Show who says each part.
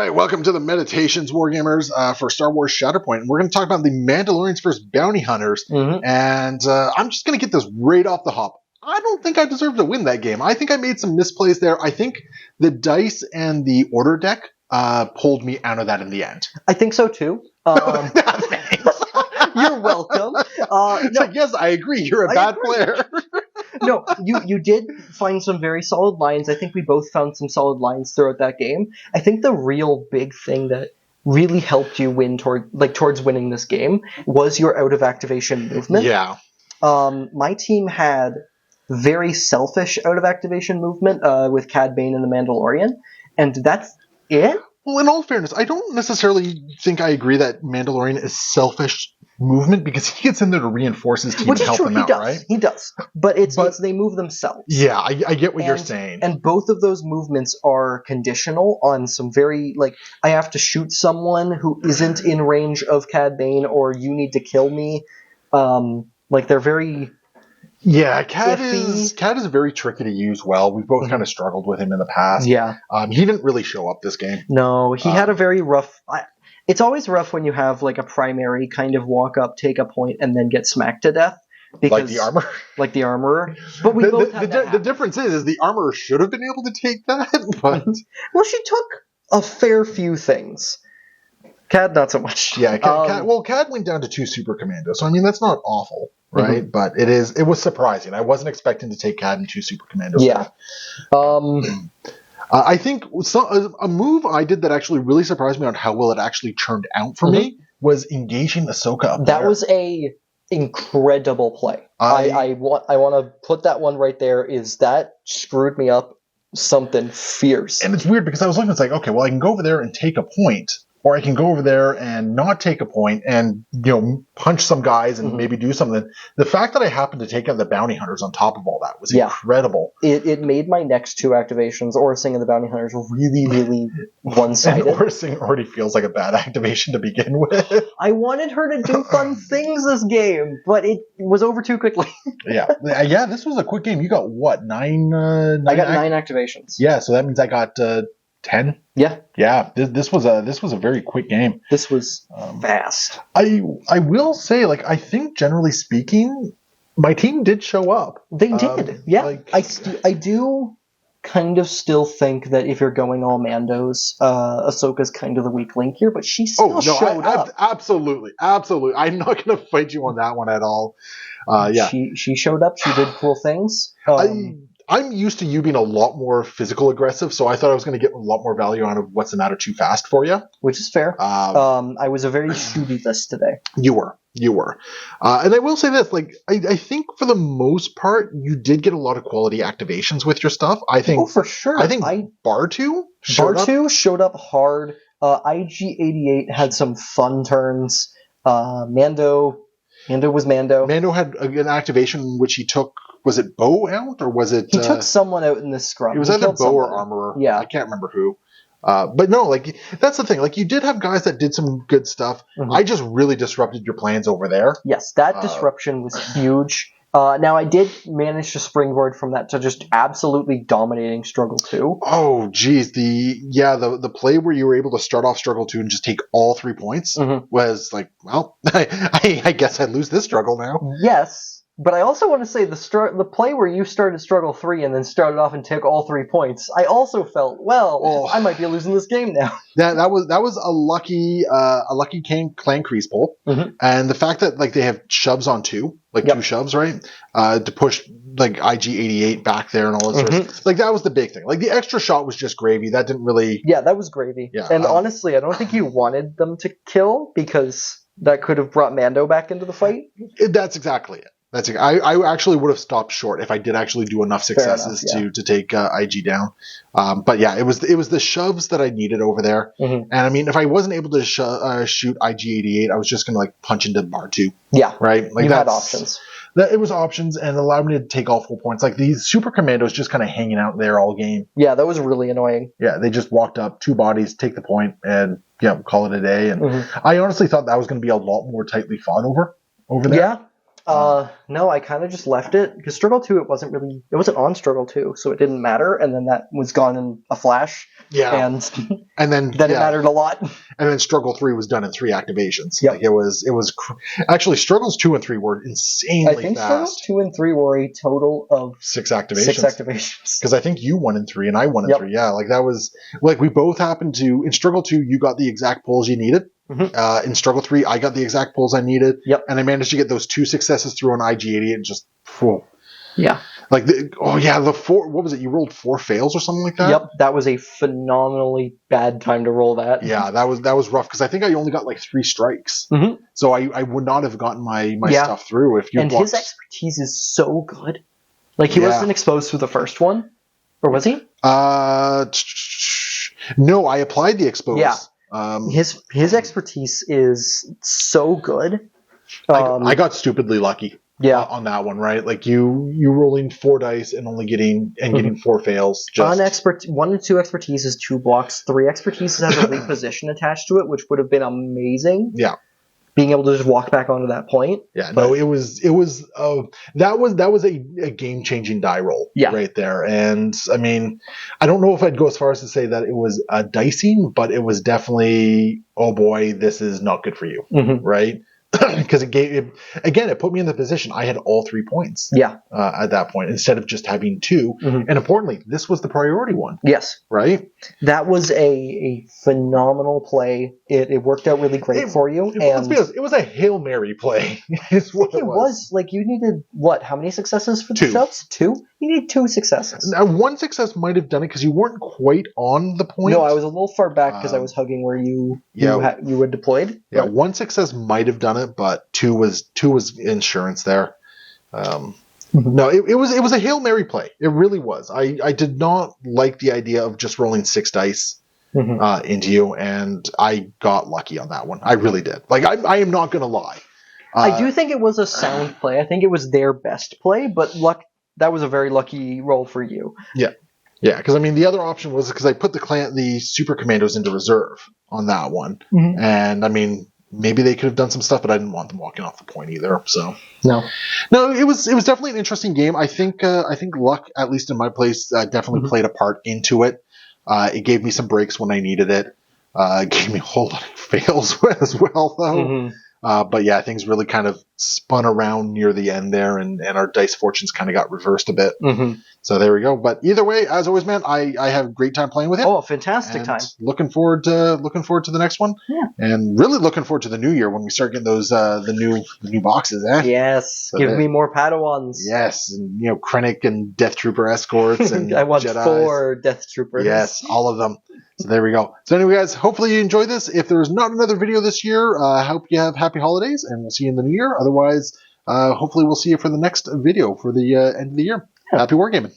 Speaker 1: right, welcome to the Meditations, Wargamers, for Star Wars Shatterpoint. And we're going to talk about the Mandalorians versus Bounty Hunters. And I'm just going to get this right off the hop. I don't think I deserve to win that game. I think I made some misplays there. I think the dice and the order deck pulled me out of that in the end.
Speaker 2: I think so too.
Speaker 1: Thanks.
Speaker 2: You're welcome.
Speaker 1: It's like, yes, I agree. You're a bad player.
Speaker 2: No, you did find some very solid lines. I think we both found some solid lines throughout that game. I think the real big thing that really helped you win towards winning this game was your out of activation movement.
Speaker 1: Yeah.
Speaker 2: My team had very selfish out of activation movement with Cad Bane and the Mandalorian, and that's it.
Speaker 1: Well, in all fairness, I don't necessarily think I agree that Mandalorian is selfish movement because he gets in there to reinforce his team and help them out, right?
Speaker 2: He does. But it's they move themselves.
Speaker 1: Yeah, I get what you're saying.
Speaker 2: And both of those movements are conditional on some very, I have to shoot someone who isn't in range of Cad Bane, or you need to kill me. They're very...
Speaker 1: Yeah, Cad is very tricky to use well. We've both kind of struggled with him in the past.
Speaker 2: Yeah.
Speaker 1: He didn't really show up this game.
Speaker 2: No, he had a very rough... It's always rough when you have a primary kind of walk up, take a point, and then get smacked to death.
Speaker 1: Because, like the armor?
Speaker 2: Like the armorer. But we both had that
Speaker 1: the difference is the armorer should have been able to take that, but...
Speaker 2: Well, she took a fair few things. Cad, not so much.
Speaker 1: Yeah, Cad went down to 2 super commandos, so I mean, that's not awful. Right, but it was surprising. I wasn't expecting to take Cad and 2 super commandos.
Speaker 2: Yeah,
Speaker 1: I think a move I did that actually really surprised me on how well it actually turned out for me was engaging Ahsoka up there.
Speaker 2: That was a incredible play. I want to put that one right there. Is that screwed me up something fierce?
Speaker 1: And it's weird because I was looking. It's like, okay, well, I can go over there and take a point. Or I can go over there and not take a point and, punch some guys and maybe do something. The fact that I happened to take out the bounty hunters on top of all that was incredible.
Speaker 2: It made my next 2 activations, Orsing and the bounty hunters, really, really one-sided.
Speaker 1: And Orsing already feels like a bad activation to begin with.
Speaker 2: I wanted her to do fun things this game, but it was over too quickly.
Speaker 1: Yeah, this was a quick game. You got what, 9?
Speaker 2: I got 9 activations.
Speaker 1: Yeah, so that means I got 10. Yeah. This was a very quick game.
Speaker 2: This was fast.
Speaker 1: I will say, I think generally speaking, my team did show up.
Speaker 2: They did. Yeah. I do kind of still think that if you're going all Mandos, Ahsoka's kind of the weak link here, but she still showed up.
Speaker 1: Absolutely. I'm not going to fight you on that one at all. Yeah.
Speaker 2: She showed up. She did cool things.
Speaker 1: I'm used to you being a lot more physical aggressive, so I thought I was going to get a lot more value out of what's the matter too fast for you.
Speaker 2: Which is fair. I was a very shooty list today.
Speaker 1: You were. And I will say this, I think for the most part, you did get a lot of quality activations with your stuff. I think.
Speaker 2: Oh, for sure.
Speaker 1: I think Bartu
Speaker 2: showed up hard. IG-88 had some fun turns. Mando was Mando.
Speaker 1: Mando had an activation in which he took... Was it Bo out, or was it...
Speaker 2: He took someone out in the scrum.
Speaker 1: It was either Bo or Armorer.
Speaker 2: Yeah.
Speaker 1: I can't remember who. But no, that's the thing. You did have guys that did some good stuff. I just really disrupted your plans over there.
Speaker 2: Yes, that disruption was huge. Now, I did manage to springboard from that to just absolutely dominating Struggle 2.
Speaker 1: Oh, geez. The play where you were able to start off Struggle 2 and just take all 3 points was I guess I lose this struggle now.
Speaker 2: Yes. But I also want to say the play where you started Struggle 3 and then started off and took all 3 points, I also felt, I might be losing this game now.
Speaker 1: That was a lucky clan crease pull. And the fact that they have shoves on 2, 2 shoves, right? To push IG-88 back there and all this that was the big thing. The extra shot was just gravy. That didn't really... Yeah,
Speaker 2: that was gravy.
Speaker 1: Yeah,
Speaker 2: and honestly, I don't think you wanted them to kill because that could have brought Mando back into the fight.
Speaker 1: That's exactly it. I actually would have stopped short if I did actually do enough successes to take IG down. But yeah, it was the shoves that I needed over there. And I mean, if I wasn't able to shoot IG-88, I was just going to punch into bar 2.
Speaker 2: Yeah.
Speaker 1: Right?
Speaker 2: You had options.
Speaker 1: It was options and allowed me to take all 4 points. These super commandos just kind of hanging out there all game.
Speaker 2: Yeah, that was really annoying.
Speaker 1: Yeah, they just walked up, 2 bodies, take the point, and call it a day. And I honestly thought that was going to be a lot more tightly fought over there.
Speaker 2: Yeah. No, I kind of just left it because Struggle 2, it wasn't on Struggle 2, so it didn't matter, and then that was gone in a flash.
Speaker 1: Yeah.
Speaker 2: And then it mattered a lot.
Speaker 1: And then Struggle 3 was done in 3 activations.
Speaker 2: Yep.
Speaker 1: Like it was actually Struggles 2 and 3 were insanely fast.
Speaker 2: I think Struggles 2 and 3 were a total of
Speaker 1: 6 activations.
Speaker 2: 6 activations.
Speaker 1: Because I think you won in 3 and I won in 3. Yeah, like that was like we both happened to in Struggle 2 you got the exact pulls you needed. In Struggle 3 I got the exact pulls I needed.
Speaker 2: Yep.
Speaker 1: And I managed to get those 2 successes through an IG-80 and just
Speaker 2: yeah.
Speaker 1: Like the 4, what was it? You rolled 4 fails or something like that?
Speaker 2: Yep, that was a phenomenally bad time to roll that.
Speaker 1: Yeah, that was rough because I think I only got like 3 strikes. So I would not have gotten my stuff through if you.
Speaker 2: And his expertise is so good. Like he wasn't exposed through the first one, or was he?
Speaker 1: No, I applied the expose.
Speaker 2: Yeah. His expertise is so good.
Speaker 1: I got stupidly lucky.
Speaker 2: Yeah,
Speaker 1: on that one, right? Like you rolling 4 dice and only getting 4 fails. Just
Speaker 2: 1 and 2 expertise is 2 blocks. 3 expertise has a reposition attached to it, which would have been amazing.
Speaker 1: Yeah,
Speaker 2: being able to just walk back onto that point.
Speaker 1: Yeah, no, it was that was a game changing die roll.
Speaker 2: Yeah.
Speaker 1: Right there. And I mean, I don't know if I'd go as far as to say that it was a dicing, but it was definitely, oh boy, this is not good for you, right? Because it put me in the position I had all 3 points.
Speaker 2: Yeah.
Speaker 1: At that point, instead of just having 2. And importantly, this was the priority one.
Speaker 2: Yes.
Speaker 1: Right.
Speaker 2: That was a phenomenal play. It worked out really great for you.
Speaker 1: It was a Hail Mary play. Is what it was.
Speaker 2: Like you needed what? How many successes for the
Speaker 1: 2.
Speaker 2: shots? 2. You need 2 successes.
Speaker 1: Now, 1 success might have done it because you weren't quite on the point.
Speaker 2: No, I was a little far back because I was hugging where you were deployed.
Speaker 1: Yeah, 1 success might have done it, but 2 was insurance there. No, it was a Hail Mary play. It really was. I did not like the idea of just rolling 6 dice into you, and I got lucky on that one. I really did. Like I am not going to lie.
Speaker 2: I do think it was a sound play. I think it was their best play, but that was a very lucky roll for you.
Speaker 1: Yeah. Yeah, because I mean the other option was because I put the Super Commandos into reserve on that one, and I mean maybe they could have done some stuff, but I didn't want them walking off the point either. So
Speaker 2: no,
Speaker 1: it was definitely an interesting game. I think luck, at least in my place, definitely played a part into it. It gave me some breaks when I needed it. It gave me a whole lot of fails as well, though. But yeah, things really kind of spun around near the end there, and our dice fortunes kind of got reversed a bit. So there we go. But either way, as always, man, I have a great time playing with it.
Speaker 2: Oh, fantastic time!
Speaker 1: Looking forward to the next one.
Speaker 2: Yeah,
Speaker 1: and really looking forward to the new year when we start getting those the new boxes.
Speaker 2: Yes, so give me more Padawans.
Speaker 1: Yes, and Krennic and Death Trooper escorts and
Speaker 2: I want
Speaker 1: Jedis.
Speaker 2: 4 Death Troopers.
Speaker 1: Yes, all of them. So there we go. So anyway, guys, hopefully you enjoyed this. If there's not another video this year, I hope you have happy holidays, and we'll see you in the new year. Otherwise, hopefully we'll see you for the next video for the end of the year. Yeah. Happy wargaming.